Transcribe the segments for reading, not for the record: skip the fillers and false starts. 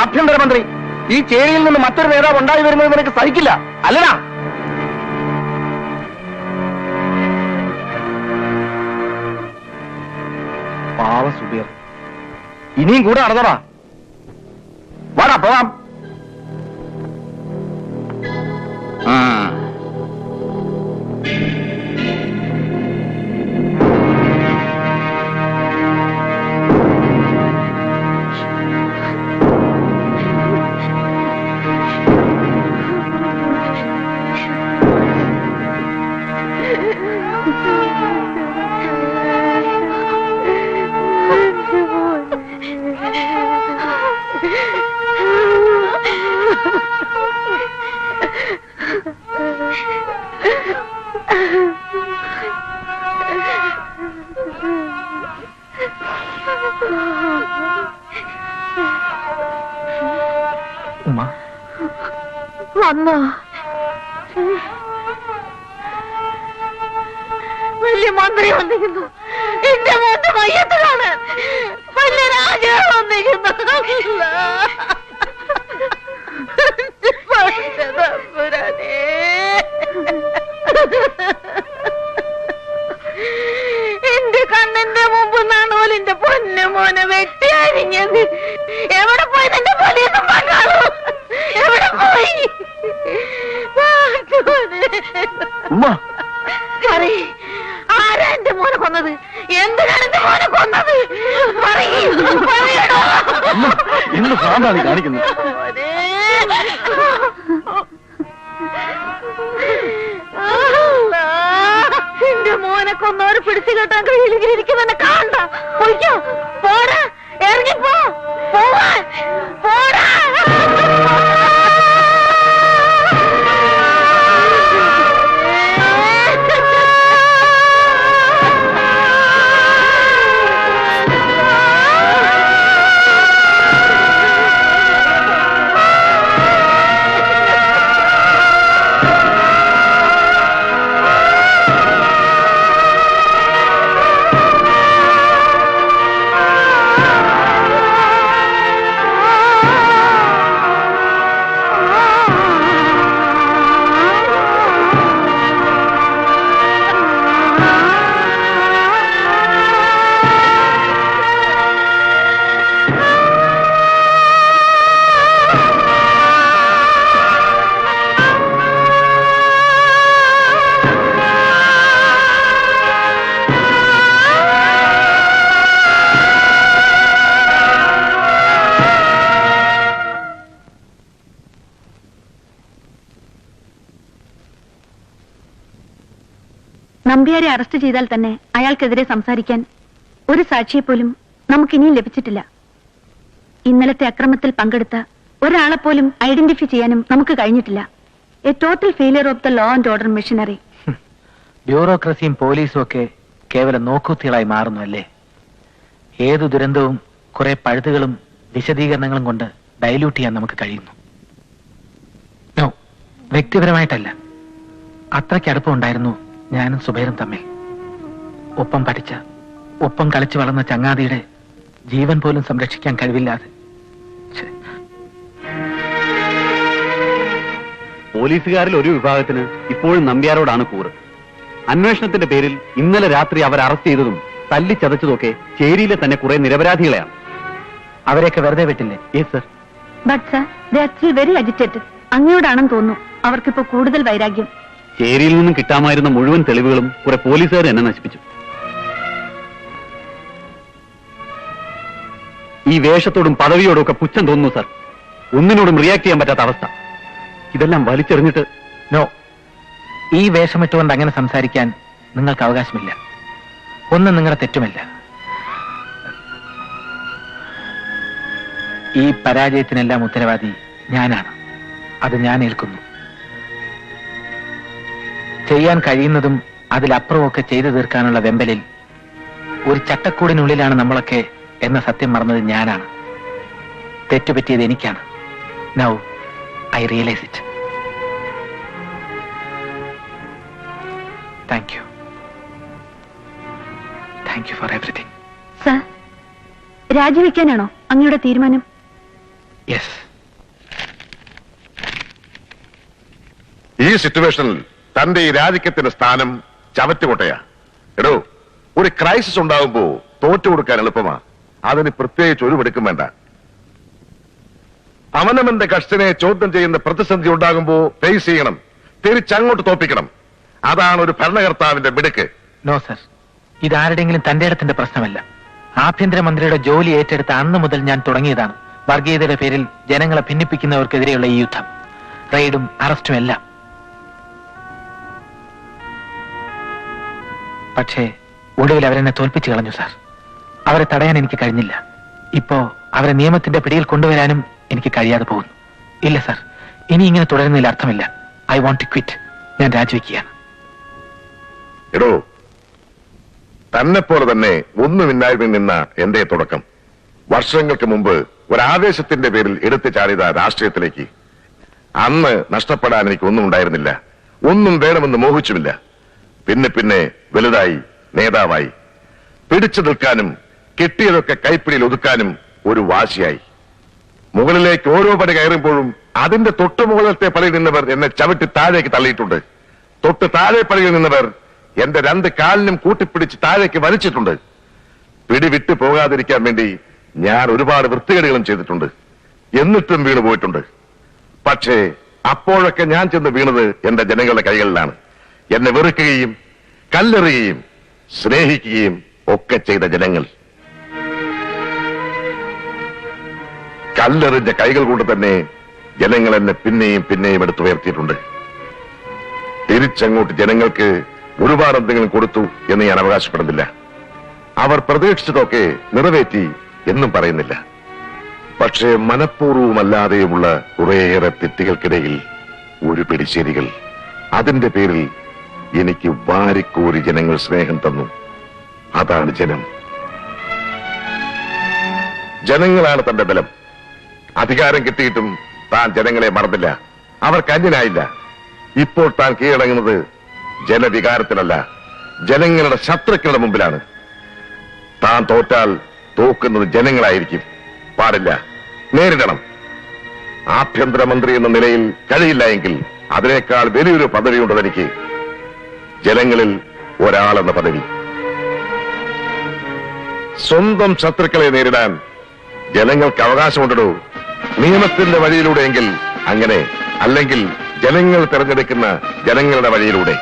ആഭ്യന്തരമന്ത്രി ഈ ചേരിയിൽ നിന്ന് മറ്റൊരു നേതാവ് ഉണ്ടായി വരുന്നത് നിനക്ക് സഹിക്കില്ല അല്ലടാ? പാവ സുബീർ, ഇനിയും കൂടെ നടന്നോടാ. വാടാ പോവാം. വന്നോ? വലിയ മന്ത്രി വന്നിരിക്കുന്നു. എന്റെ മോന്റെ മയ്യത്തിലാണ്. വലിയ രാജാവ് വന്നിരിക്കുന്നു. എന്റെ കണ്ണിന്റെ മുമ്പ് നാണോലിന്റെ പൊന്നു മോനെ വെട്ടിയരിഞ്ഞത്. എവിടെ പോയി നിന്റെ പോലീസും പങ്കാളോ? എവിടെ പോയി? ആരാ എന്റെ മോനെ കൊന്നത്? എന്തിനാണ് എന്റെ മോനെ കൊന്നത്? കാണിക്കുന്നത് എന്റെ മോനെ കൊന്നവരെ പിടിച്ചു കെട്ടാൻ കയ്യിലിങ്ങനെ ഇരിക്കുന്നെ കാണണ്ട. പോയിക്കോ, പോടാ, ഇറങ്ങിപ്പോ, പോവാൻ പോടാ. നമ്പ്യാരെ അറസ്റ്റ് ചെയ്താൽ തന്നെ അയാൾക്കെതിരെ സംസാരിക്കാൻ ഒരു സാക്ഷിയെപ്പോലും നമുക്കിനിയും ലഭിച്ചിട്ടില്ല. ഇന്നലത്തെ അക്രമത്തിൽ പങ്കെടുത്ത ഒരാളെപ്പോലും ഐഡന്റിഫൈ ചെയ്യാനും നമുക്ക് കഴിഞ്ഞിട്ടില്ല. A total failure of the law and order machinery. ബ്യൂറോക്രസിയും പോലീസും ഒക്കെ കേവലം നോക്കുത്തികളായി മാറുന്നു അല്ലേ? ഏതു ദുരന്തവും കുറെ പഴുതുകളും വിശദീകരണങ്ങളും കൊണ്ട് ഡൈല്യൂട്ട് ചെയ്യാൻ നമുക്ക് കഴിയുന്നു. നോ, വ്യക്തിപരമായിട്ടല്ല, അത്രയ്ക്ക് അടുപ്പമുണ്ടായിരുന്നു ഞാനും സുബൈറും തമ്മിൽ. ഒപ്പം പഠിച്ച, ഒപ്പം കളിച്ചു വളർന്ന ചങ്ങാതിയുടെ ജീവൻ പോലും സംരക്ഷിക്കാൻ കഴിവില്ലാതെ. പോലീസുകാരിൽ ഒരു വിഭാഗത്തിന് ഇപ്പോഴും നമ്പ്യാരോടാണ് കൂറ്. അന്വേഷണത്തിന്റെ പേരിൽ ഇന്നലെ രാത്രി അവർ അറസ്റ്റ് ചെയ്തതും തല്ലിച്ചതച്ചതൊക്കെ ചേരിയിലെ തന്നെ കുറെ നിരപരാധികളെയാണ്. അവരെയൊക്കെ വെറുതെ വിട്ടില്ലേ? Yes sir. But sir, they are still very agitated. അങ്ങയോടാണെന്ന് തോന്നുന്നു അവർക്കിപ്പോ കൂടുതൽ വൈരാഗ്യം. ചേരിയിൽ നിന്നും കിട്ടാമായിരുന്ന മുഴുവൻ തെളിവുകളും കുറെ പോലീസുകാർ എന്നെ നശിപ്പിച്ചു. ഈ വേഷത്തോടും പദവിയോടും ഒക്കെ പുച്ഛം തോന്നുന്നു സർ. ഒന്നിനോടും റിയാക്ട് ചെയ്യാൻ പറ്റാത്ത അവസ്ഥ. ഇതെല്ലാം വലിച്ചെറിഞ്ഞിട്ട്. നോ, ഈ വേഷമിട്ടുകൊണ്ട് അങ്ങനെ സംസാരിക്കാൻ നിങ്ങൾക്ക് അവകാശമില്ല. ഒന്നും നിങ്ങളുടെ തെറ്റുമില്ല. ഈ പരാജയത്തിനെല്ലാം ഉത്തരവാദി ഞാനാണ്. അത് ഞാൻ ഏൽക്കുന്നു. ചെയ്യാൻ കഴിയുന്നതും അതിലപ്പുറമൊക്കെ ചെയ്തു തീർക്കാനുള്ള വെമ്പലിൽ ഒരു ചട്ടക്കൂടിനുള്ളിലാണ് നമ്മളൊക്കെ എന്ന സത്യം മറന്നത് ഞാനാണ്. തെറ്റുപറ്റിയത് എനിക്കാണ്. Now I realise it. Thank you. Thank you for everything. Sir, രാജിവെക്കാനാണോ അങ്ങയുടെ തീരുമാനം? യെസ്. ഈ സിറ്റുവേഷനിൽ തന്റെ ഈ രാജിക്കത്തിന്റെ സ്ഥാനം ചവറ്റുകൊട്ടയാ. എടോ, ഒരു ക്രൈസിസ് ഉണ്ടാകുമ്പോ തോറ്റു കൊടുക്കാൻ എളുപ്പമാ. അതിന് പ്രത്യേകിച്ച് ഒരു വെടുക്കും വേണ്ട. അവനവന്റെ കഷ്ടനെ ചോദ്യം ചെയ്യുന്ന പ്രതിസന്ധി ഉണ്ടാകുമ്പോ ഫേസ് ചെയ്യണം, തിരിച്ചങ്ങോട്ട് തോപ്പിക്കണം. അതാണ് ഒരു ഭരണകർത്താവിന്റെ മിടുക്ക്. നോ സർ, ഇതാരുടെങ്കിലും തന്റെ ഇടത്തിന്റെ പ്രശ്നമല്ല. ആഭ്യന്തരമന്ത്രിയുടെ ജോലി ഏറ്റെടുത്ത അന്ന് മുതൽ ഞാൻ തുടങ്ങിയതാണ് വർഗീയതയുടെ പേരിൽ ജനങ്ങളെ ഭിന്നിപ്പിക്കുന്നവർക്കെതിരെയുള്ള ഈ യുദ്ധം. റെയ്ഡും അറസ്റ്റും എല്ലാം. പക്ഷേ ഒടുവിൽ അവരെന്നെ തോൽപ്പിച്ചു കളഞ്ഞു സാർ. അവരെ തടയാൻ എനിക്ക് കഴിഞ്ഞില്ല. ഇപ്പോ അവരെ നിയമത്തിന്റെ പിടിയിൽ കൊണ്ടുവരാനും എനിക്ക് കഴിയാതെ പോകുന്നു. ഇല്ല സാർ, ഇനി ഇങ്ങനെ തുടരുന്നതിൽ അർത്ഥമില്ല. I want to quit. ഞാൻ രാജിവെക്കുകയാണ്. എടോ, തന്നെ തന്നെ ഒന്നുമില്ലായ്മയിൽ നിന്ന എന്റെ തുടക്കം. വർഷങ്ങൾക്ക് മുമ്പ് ഒരാവേശത്തിന്റെ പേരിൽ എടുത്തു ചാടിയത രാഷ്ട്രീയത്തിലേക്ക്. അന്ന് നഷ്ടപ്പെടാൻ എനിക്ക് ഒന്നും ഉണ്ടായിരുന്നില്ല. ഒന്നും വേണമെന്ന് മോഹിച്ചുമില്ല. പിന്നെ പിന്നെ വലുതായി, നേതാവായി. പിടിച്ചു നിൽക്കാനും കിട്ടിയതൊക്കെ കൈപ്പിടിയിൽ ഒതുക്കാനും ഒരു വാശിയായി. മുകളിലേക്ക് ഓരോ പടി കയറുമ്പോഴും അതിന്റെ തൊട്ടു മുകളിലത്തെ പടിയിൽ നിന്നവർ എന്നെ ചവിട്ടി താഴേക്ക് തള്ളിയിട്ടുണ്ട്. തൊട്ട് താഴെ പടിയിൽ നിന്നവർ എന്റെ രണ്ട് കാലിനും കൂട്ടിപ്പിടിച്ച് താഴേക്ക് വലിച്ചിട്ടുണ്ട്. പിടിവിട്ടു പോകാതിരിക്കാൻ വേണ്ടി ഞാൻ ഒരുപാട് വൃത്തികേടുകളും ചെയ്തിട്ടുണ്ട്. എന്നിട്ടും വീണു പോയിട്ടുണ്ട്. പക്ഷേ അപ്പോഴൊക്കെ ഞാൻ ചെന്ന് വീണത് എന്റെ ജനങ്ങളുടെ കൈകളിലാണ്. എന്നെ വെറുക്കുകയും കല്ലെറിയുകയും സ്നേഹിക്കുകയും ഒക്കെ ചെയ്ത ജനങ്ങൾ. കല്ലെറിഞ്ഞ കൈകൾ കൊണ്ട് തന്നെ ജനങ്ങൾ എന്നെ പിന്നെയും പിന്നെയും എടുത്തുയർത്തിയിട്ടുണ്ട്. തിരിച്ചങ്ങോട്ട് ജനങ്ങൾക്ക് ഒരുപാട് എന്തെങ്കിലും കൊടുത്തു എന്ന് ഞാൻ അവകാശപ്പെടുന്നില്ല. അവർ പ്രതീക്ഷിച്ചതൊക്കെ നിറവേറ്റി എന്നും പറയുന്നില്ല. പക്ഷേ മനഃപൂർവമല്ലാതെയുമുള്ള കുറേയേറെ തെറ്റുകൾക്കിടയിൽ ഒരു പിടിശേരികൾ. അതിന്റെ പേരിൽ എനിക്ക് വാരിക്കോരി ജനങ്ങൾ സ്നേഹം തന്നു. അതാണ് ജനം. ജനങ്ങളാണ് തന്റെ ബലം. അധികാരം കിട്ടിയിട്ടും താൻ ജനങ്ങളെ മറന്നില്ല. അവർക്ക് അന്യനായില്ല. ഇപ്പോൾ താൻ കീഴടങ്ങുന്നത് ജനവികാരത്തിലല്ല, ജനങ്ങളുടെ ശത്രുക്കളുടെ മുമ്പിലാണ്. താൻ തോറ്റാൽ തോക്കുന്നത് ജനങ്ങളായിരിക്കും. പാടില്ല, നേരിടണം. ആഭ്യന്തരമന്ത്രി എന്ന നിലയിൽ കഴിയില്ല എങ്കിൽ അതിനേക്കാൾ വലിയൊരു പദവിയുണ്ട് തനിക്ക്. ജനങ്ങളിൽ ഒരാളെന്ന പദവി. സ്വന്തം ശത്രുക്കളെ നേരിടാൻ ജനങ്ങൾക്ക് അവകാശമുണ്ടോ? നിയമത്തിന്റെ വഴിയിലൂടെയെങ്കിൽ അങ്ങനെ, അല്ലെങ്കിൽ ജനങ്ങൾ തെരഞ്ഞെടുക്കുന്ന ജനങ്ങളുടെ വഴിയിലൂടെ.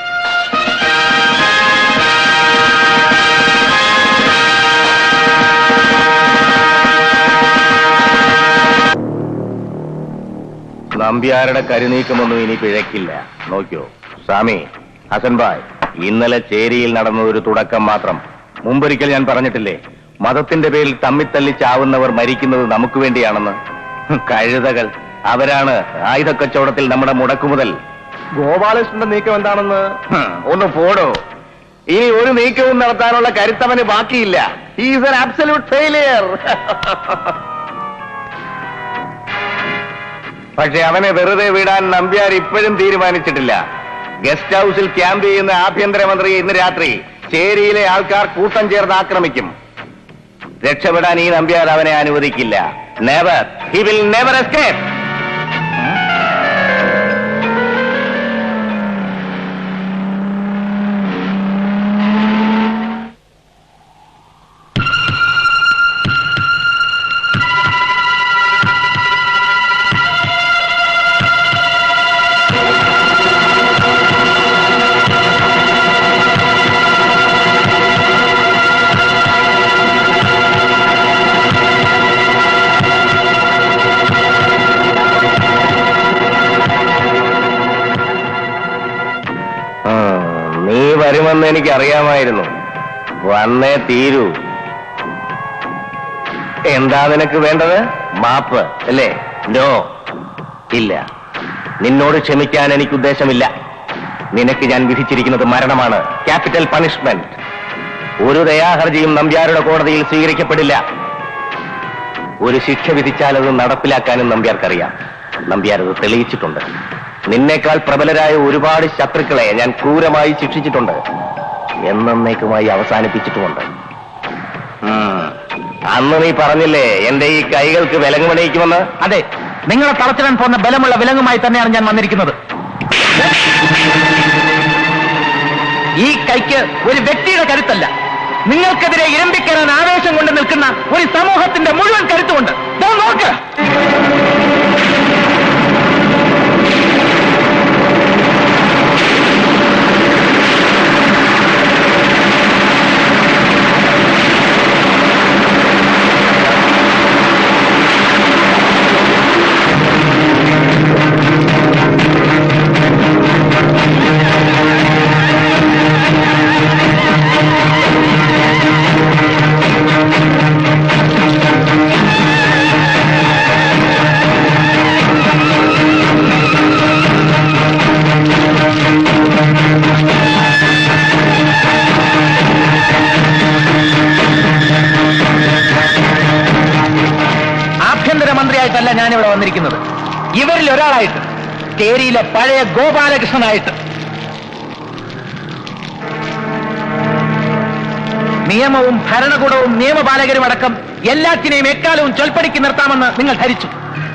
നമ്പ്യാരുടെ കരുനീക്കമൊന്നും ഇനി പിഴക്കില്ല. നോക്കിയോ സ്വാമി ഹസൻഭായ്, ഇന്നലെ ചേരിയിൽ നടന്ന ഒരു തുടക്കം മാത്രം. മുമ്പൊരിക്കൽ ഞാൻ പറഞ്ഞിട്ടില്ലേ, മതത്തിന്റെ പേരിൽ തമ്മിത്തല്ലി ചാവുന്നവർ മരിക്കുന്നത് നമുക്ക് വേണ്ടിയാണെന്ന്. കഴുതകൾ, അവരാണ് ആയുധക്കച്ചവടത്തിൽ നമ്മുടെ മുടക്കുമുതൽ. ഗോപാലകൃഷ്ണന്റെ നീക്കം എന്താണെന്ന് ഒന്ന് പോടോ. ഇനി ഒരു നീക്കവും നടത്താനുള്ള കരുത്തവന് ബാക്കിയില്ല. He is an absolute failure. പക്ഷെ അവനെ വെറുതെ വിടാൻ നമ്പ്യാർ ഇപ്പോഴും തീരുമാനിച്ചിട്ടില്ല. ഗസ്റ്റ് ഹൌസിൽ ക്യാമ്പ് ചെയ്യുന്ന ആഭ്യന്തരമന്ത്രിയെ ഇന്ന് രാത്രി ചേരിയിലെ ആൾക്കാർ കൂട്ടം ചേർന്ന് ആക്രമിക്കും. രക്ഷപ്പെടാൻ ഈ നമ്പ്യാർ അവനെ അനുവദിക്കില്ല. Never, he will never escape. വരുമെന്ന് എനിക്കറിയാമായിരുന്നു. വന്നേ തീരൂ. എന്താ നിനക്ക് വേണ്ടത്? മാപ്പ് അല്ലേ? നോ, ഇല്ല, നിന്നോട് ക്ഷമിക്കാൻ എനിക്ക് ഉദ്ദേശമില്ല. നിനക്ക് ഞാൻ വിധിച്ചിരിക്കുന്നത് മരണമാണ്, ക്യാപിറ്റൽ പണിഷ്മെന്റ്. ഒരു ദയാഹർജിയും നമ്പ്യാരുടെ കോടതിയിൽ സ്വീകരിക്കപ്പെടില്ല. ഒരു ശിക്ഷ വിധിച്ചാൽ അത് നടപ്പിലാക്കാനും നമ്പ്യാർക്കറിയാം. നമ്പ്യാരത് തെളിയിച്ചിട്ടുണ്ട്. നിന്നേക്കാൾ പ്രബലരായ ഒരുപാട് ശത്രുക്കളെ ഞാൻ ക്രൂരമായി ശിക്ഷിച്ചിട്ടുണ്ട്, എന്നേക്കുമായി അവസാനിപ്പിച്ചിട്ടുമുണ്ട്. അന്ന് നീ പറഞ്ഞില്ലേ എന്റെ ഈ കൈകൾക്ക് വിലങ്ങുമണിയിക്കുമെന്ന്? അതെ, നിങ്ങളെ തളച്ചിടാൻ പോകുന്ന ബലമുള്ള വിലങ്ങുമായി തന്നെയാണ് ഞാൻ വന്നിരിക്കുന്നത്. ഈ കൈക്ക് ഒരു വ്യക്തിയുടെ കരുത്തല്ല, നിങ്ങൾക്കെതിരെ ഇരമ്പിക്കരാൻ ആവേശം കൊണ്ട് നിൽക്കുന്ന ഒരു സമൂഹത്തിന്റെ മുഴുവൻ കരുത്തുമുണ്ട്. നോക്ക്. മന്ത്രിയായിട്ടല്ല ഞാനിവിടെ വന്നിരിക്കുന്നത്, ഇവരിൽ ഒരാളായിട്ട്, ചേരിയിലെ പഴയ ഗോപാലകൃഷ്ണനായിട്ട്. നിയമവും ഭരണകൂടവും നിയമപാലകരും അടക്കം എല്ലാറ്റിനെയും എക്കാലവും ചൊൽപ്പടിക്ക് നിർത്താമെന്ന് നിങ്ങൾ ധരിച്ചു.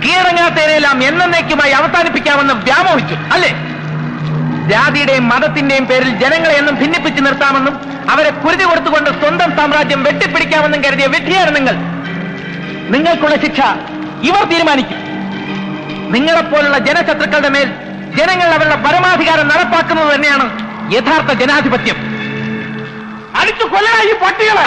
കീഴടങ്ങാത്തതിനെല്ലാം എന്നേക്കുമായി അവസാനിപ്പിക്കാമെന്ന് വ്യാമോഹിച്ചു, അല്ലേ? ജാതിയുടെയും മതത്തിന്റെയും പേരിൽ ജനങ്ങളെ എന്നും ഭിന്നിപ്പിച്ച് നിർത്താമെന്നും അവരെ കുരുതി കൊടുത്തുകൊണ്ട് സ്വന്തം സാമ്രാജ്യം വെട്ടിപ്പിടിക്കാമെന്നും കരുതിയ വിഡ്ഢിയാണ് നിങ്ങൾ. നിങ്ങൾക്കുള്ള ശിക്ഷ ഇവർ തീരുമാനിക്കും. നിങ്ങളെപ്പോലുള്ള ജനശത്രുക്കളുടെ മേൽ ജനങ്ങൾ അവരുടെ പരമാധികാരം നടപ്പാക്കുന്നത് തന്നെയാണ് യഥാർത്ഥ ജനാധിപത്യം. അടിച്ചു കൊല്ലണ ഈ പട്ടികളെ.